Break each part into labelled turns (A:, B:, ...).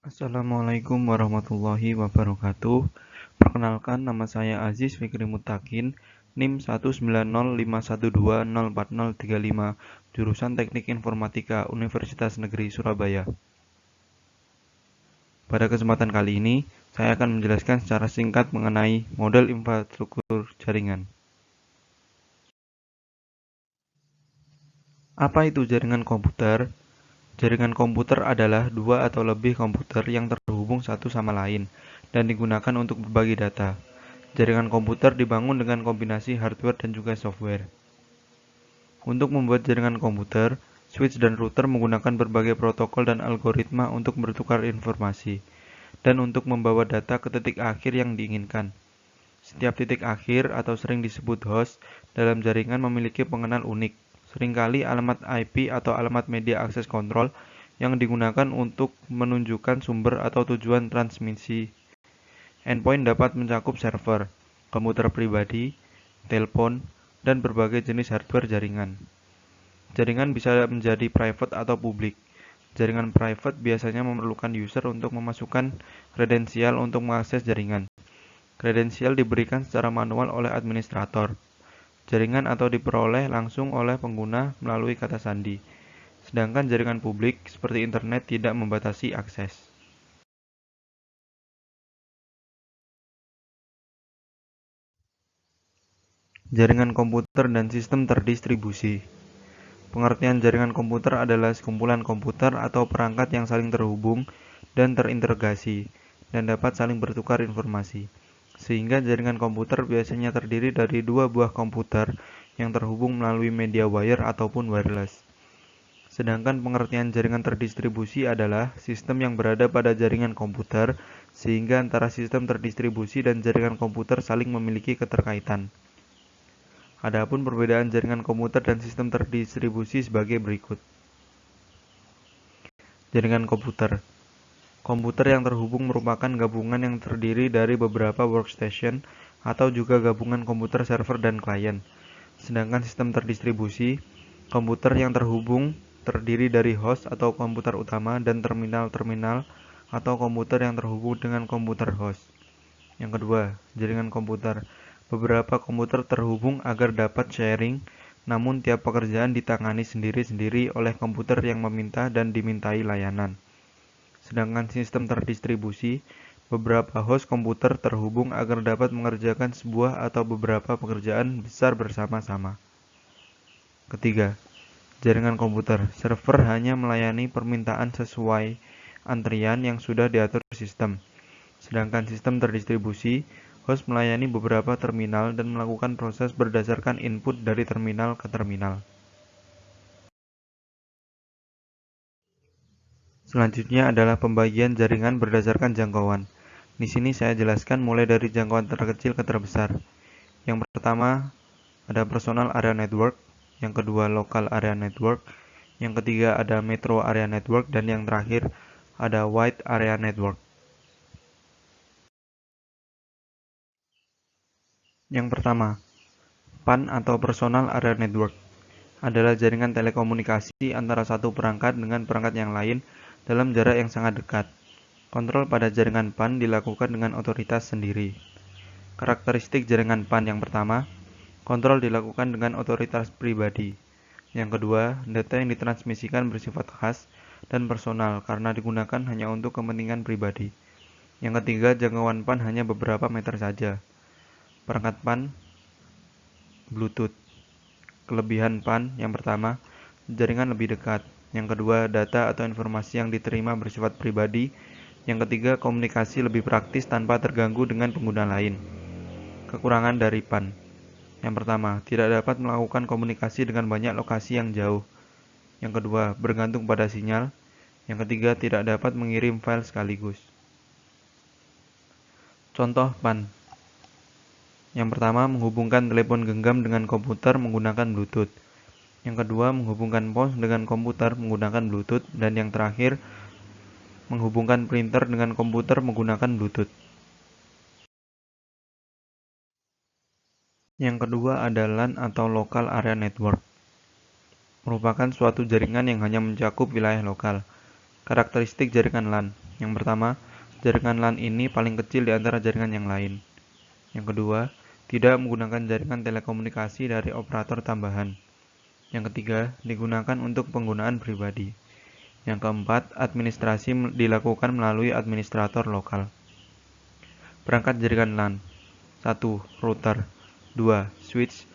A: Assalamualaikum warahmatullahi wabarakatuh. Perkenalkan, nama saya Aziz Fikri Mutakin, NIM 19051204035, jurusan Teknik Informatika Universitas Negeri Surabaya. Pada kesempatan kali ini, saya akan menjelaskan secara singkat mengenai model infrastruktur jaringan. Apa itu jaringan komputer? Jaringan komputer adalah dua atau lebih komputer yang terhubung satu sama lain dan digunakan untuk berbagi data. Jaringan komputer dibangun dengan kombinasi hardware dan juga software. Untuk membuat jaringan komputer, switch dan router menggunakan berbagai protokol dan algoritma untuk bertukar informasi, dan untuk membawa data ke titik akhir yang diinginkan. Setiap titik akhir, atau sering disebut host, dalam jaringan memiliki pengenal unik, seringkali alamat IP atau alamat media akses kontrol yang digunakan untuk menunjukkan sumber atau tujuan transmisi. Endpoint dapat mencakup server, komputer pribadi, telepon, dan berbagai jenis hardware jaringan. Jaringan bisa menjadi private atau publik. Jaringan private biasanya memerlukan user untuk memasukkan kredensial untuk mengakses jaringan. Kredensial diberikan secara manual oleh administrator jaringan atau diperoleh langsung oleh pengguna melalui kata sandi. Sedangkan jaringan publik seperti internet tidak membatasi akses. Jaringan komputer dan sistem terdistribusi. Pengertian jaringan komputer adalah sekumpulan komputer atau perangkat yang saling terhubung dan terintegrasi dan dapat saling bertukar informasi. Sehingga jaringan komputer biasanya terdiri dari dua buah komputer yang terhubung melalui media wire ataupun wireless. Sedangkan pengertian jaringan terdistribusi adalah sistem yang berada pada jaringan komputer sehingga antara sistem terdistribusi dan jaringan komputer saling memiliki keterkaitan. Adapun perbedaan jaringan komputer dan sistem terdistribusi sebagai berikut. Jaringan komputer. Komputer yang terhubung merupakan gabungan yang terdiri dari beberapa workstation atau juga gabungan komputer server dan klien. Sedangkan sistem terdistribusi, komputer yang terhubung terdiri dari host atau komputer utama dan terminal-terminal atau komputer yang terhubung dengan komputer host. Yang kedua, jaringan komputer. Beberapa komputer terhubung agar dapat sharing, namun tiap pekerjaan ditangani sendiri-sendiri oleh komputer yang meminta dan dimintai layanan. Sedangkan sistem terdistribusi, beberapa host komputer terhubung agar dapat mengerjakan sebuah atau beberapa pekerjaan besar bersama-sama. Ketiga, jaringan komputer. Server hanya melayani permintaan sesuai antrian yang sudah diatur sistem. Sedangkan sistem terdistribusi, host melayani beberapa terminal dan melakukan proses berdasarkan input dari terminal ke terminal. Selanjutnya adalah pembagian jaringan berdasarkan jangkauan. Di sini saya jelaskan mulai dari jangkauan terkecil ke terbesar. Yang pertama ada personal area network, yang kedua local area network, yang ketiga ada metro area network, dan yang terakhir ada wide area network. Yang pertama, PAN atau Personal Area Network adalah jaringan telekomunikasi antara satu perangkat dengan perangkat yang lain dalam jarak yang sangat dekat. Kontrol pada jaringan PAN dilakukan dengan otoritas sendiri. Karakteristik jaringan PAN yang pertama, kontrol dilakukan dengan otoritas pribadi. Yang kedua, data yang ditransmisikan bersifat khas dan personal karena digunakan hanya untuk kepentingan pribadi. Yang ketiga, jangkauan PAN hanya beberapa meter saja. Perangkat PAN Bluetooth. Kelebihan PAN yang pertama, jaringan lebih dekat. Yang kedua, data atau informasi yang diterima bersifat pribadi. Yang ketiga, komunikasi lebih praktis tanpa terganggu dengan pengguna lain. Kekurangan dari PAN. Yang pertama, tidak dapat melakukan komunikasi dengan banyak lokasi yang jauh. Yang kedua, bergantung pada sinyal. Yang ketiga, tidak dapat mengirim file sekaligus. Contoh PAN. Yang pertama, menghubungkan telepon genggam dengan komputer menggunakan Bluetooth. Yang kedua, menghubungkan pos dengan komputer menggunakan Bluetooth. Dan yang terakhir, menghubungkan printer dengan komputer menggunakan Bluetooth. Yang kedua adalah LAN atau Local Area Network. Merupakan suatu jaringan yang hanya mencakup wilayah lokal. Karakteristik jaringan LAN. Yang pertama, jaringan LAN ini paling kecil di antara jaringan yang lain. Yang kedua, tidak menggunakan jaringan telekomunikasi dari operator tambahan. Yang ketiga, digunakan untuk penggunaan pribadi. Yang keempat, administrasi dilakukan melalui administrator lokal. Perangkat jaringan LAN. 1. Router. 2. Switch.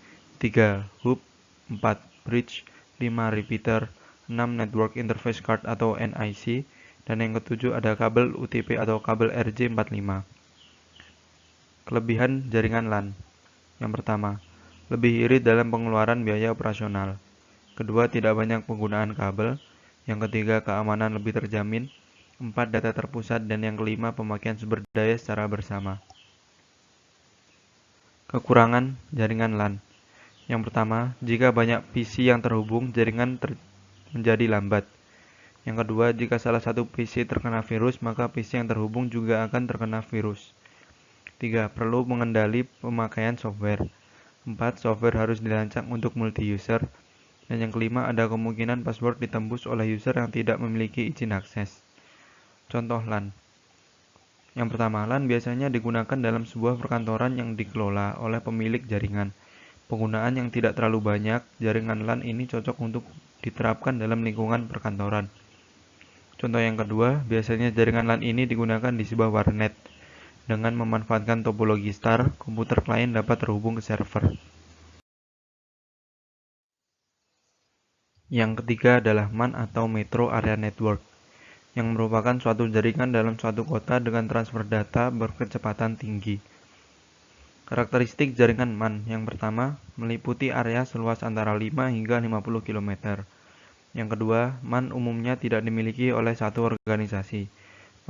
A: 3. Hub. 4. Bridge. 5. Repeater. 6. Network Interface Card atau NIC. Dan yang ketujuh ada kabel UTP atau kabel RJ45. Kelebihan jaringan LAN. Yang pertama, lebih irit dalam pengeluaran biaya operasional. Kedua, tidak banyak penggunaan kabel. Yang ketiga, keamanan lebih terjamin. 4. Data terpusat. Dan yang kelima, pemakaian sumber daya secara bersama. Kekurangan jaringan LAN. Yang pertama, jika banyak PC yang terhubung, jaringan menjadi lambat. Yang kedua, jika salah satu PC terkena virus, maka PC yang terhubung juga akan terkena virus. 3. Perlu mengendali pemakaian software. 4. Software harus dirancang untuk multi-user. Dan yang kelima, ada kemungkinan password ditembus oleh user yang tidak memiliki izin akses. Contoh LAN. Yang pertama, LAN biasanya digunakan dalam sebuah perkantoran yang dikelola oleh pemilik jaringan. Penggunaan yang tidak terlalu banyak, jaringan LAN ini cocok untuk diterapkan dalam lingkungan perkantoran. Contoh yang kedua, biasanya jaringan LAN ini digunakan di sebuah warnet. Dengan memanfaatkan topologi star, komputer klien dapat terhubung ke server. Yang ketiga adalah MAN atau Metro Area Network, yang merupakan suatu jaringan dalam suatu kota dengan transfer data berkecepatan tinggi. Karakteristik jaringan MAN yang pertama, meliputi area seluas antara 5 hingga 50 km. Yang kedua, MAN umumnya tidak dimiliki oleh satu organisasi.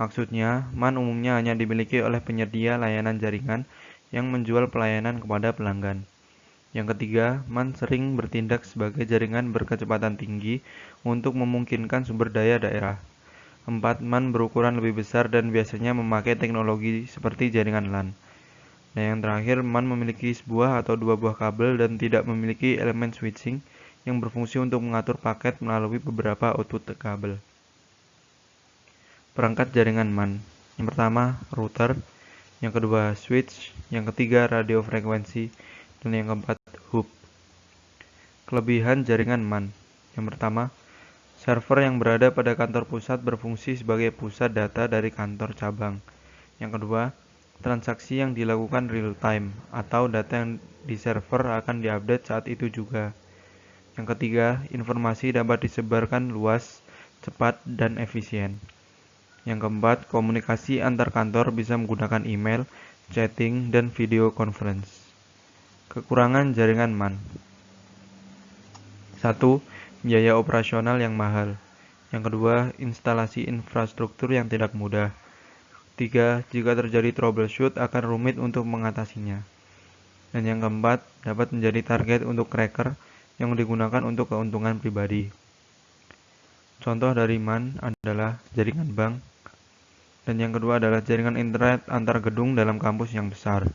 A: Maksudnya, MAN umumnya hanya dimiliki oleh penyedia layanan jaringan yang menjual pelayanan kepada pelanggan. Yang ketiga, MAN sering bertindak sebagai jaringan berkecepatan tinggi untuk memungkinkan sumber daya daerah. 4. MAN berukuran lebih besar dan biasanya memakai teknologi seperti jaringan LAN. Dan yang terakhir, MAN memiliki sebuah atau dua buah kabel dan tidak memiliki elemen switching yang berfungsi untuk mengatur paket melalui beberapa output kabel. Perangkat jaringan MAN. Yang pertama, router. Yang kedua, switch. Yang ketiga, radio frekuensi. Dan yang keempat, hub. Kelebihan jaringan MAN. Yang pertama, server yang berada pada kantor pusat berfungsi sebagai pusat data dari kantor cabang. Yang kedua, transaksi yang dilakukan real time atau data yang di server akan diupdate saat itu juga. Yang ketiga, informasi dapat disebarkan luas, cepat, dan efisien. Yang keempat, komunikasi antar kantor bisa menggunakan email, chatting, dan video conference. Kekurangan jaringan MAN. 1. Biaya operasional yang mahal. Yang kedua, instalasi infrastruktur yang tidak mudah. 3. Jika terjadi troubleshoot akan rumit untuk mengatasinya. Dan yang keempat, dapat menjadi target untuk cracker yang digunakan untuk keuntungan pribadi. Contoh dari MAN adalah jaringan bank. Dan yang kedua adalah jaringan internet antar gedung dalam kampus yang besar.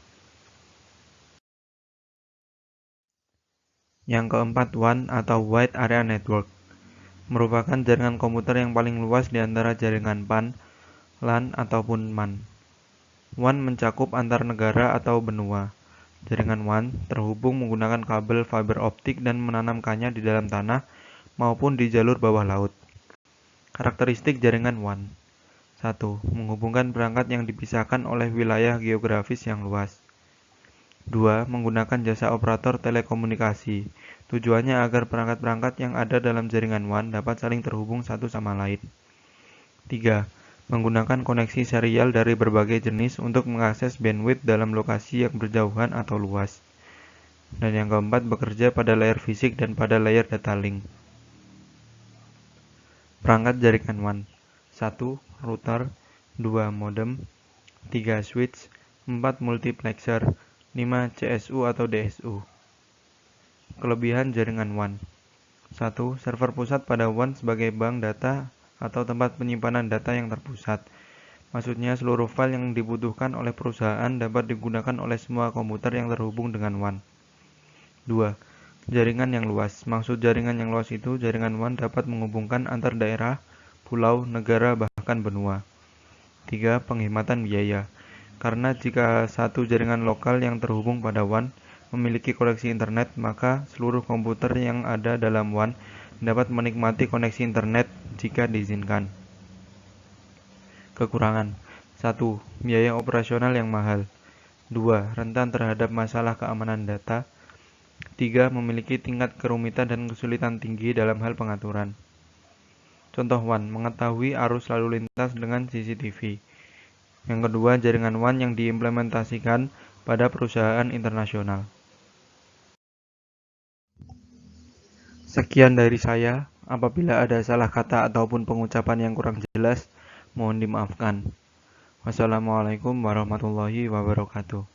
A: Yang keempat, WAN atau Wide Area Network, merupakan jaringan komputer yang paling luas di antara jaringan PAN, LAN, ataupun MAN. WAN mencakup antar negara atau benua. Jaringan WAN terhubung menggunakan kabel fiber optik dan menanamkannya di dalam tanah maupun di jalur bawah laut. Karakteristik jaringan WAN. 1. Menghubungkan perangkat yang dipisahkan oleh wilayah geografis yang luas. 2. Menggunakan jasa operator telekomunikasi. Tujuannya agar perangkat-perangkat yang ada dalam jaringan WAN dapat saling terhubung satu sama lain. 3. Menggunakan koneksi serial dari berbagai jenis untuk mengakses bandwidth dalam lokasi yang berjauhan atau luas. Dan yang keempat, bekerja pada layer fisik dan pada layer data link. Perangkat jaringan WAN. 1. Router. 2. Modem. 3. Switch. 4. Multiplexer. 5. CSU atau DSU. Kelebihan jaringan WAN. 1. Server pusat pada WAN sebagai bank data atau tempat penyimpanan data yang terpusat. Maksudnya seluruh file yang dibutuhkan oleh perusahaan dapat digunakan oleh semua komputer yang terhubung dengan WAN. 2. Jaringan yang luas. Maksud jaringan yang luas itu jaringan WAN dapat menghubungkan antar daerah, pulau, negara, bahkan benua. 3. Penghematan biaya. Karena jika satu jaringan lokal yang terhubung pada WAN memiliki koneksi internet, maka seluruh komputer yang ada dalam WAN dapat menikmati koneksi internet jika diizinkan. Kekurangan. 1. Biaya operasional yang mahal. 2. Rentan terhadap masalah keamanan data. 3. Memiliki tingkat kerumitan dan kesulitan tinggi dalam hal pengaturan. Contoh WAN, mengetahui arus lalu lintas dengan CCTV. Yang kedua, jaringan WAN yang diimplementasikan pada perusahaan internasional. Sekian dari saya. Apabila ada salah kata ataupun pengucapan yang kurang jelas, mohon dimaafkan. Wassalamualaikum warahmatullahi wabarakatuh.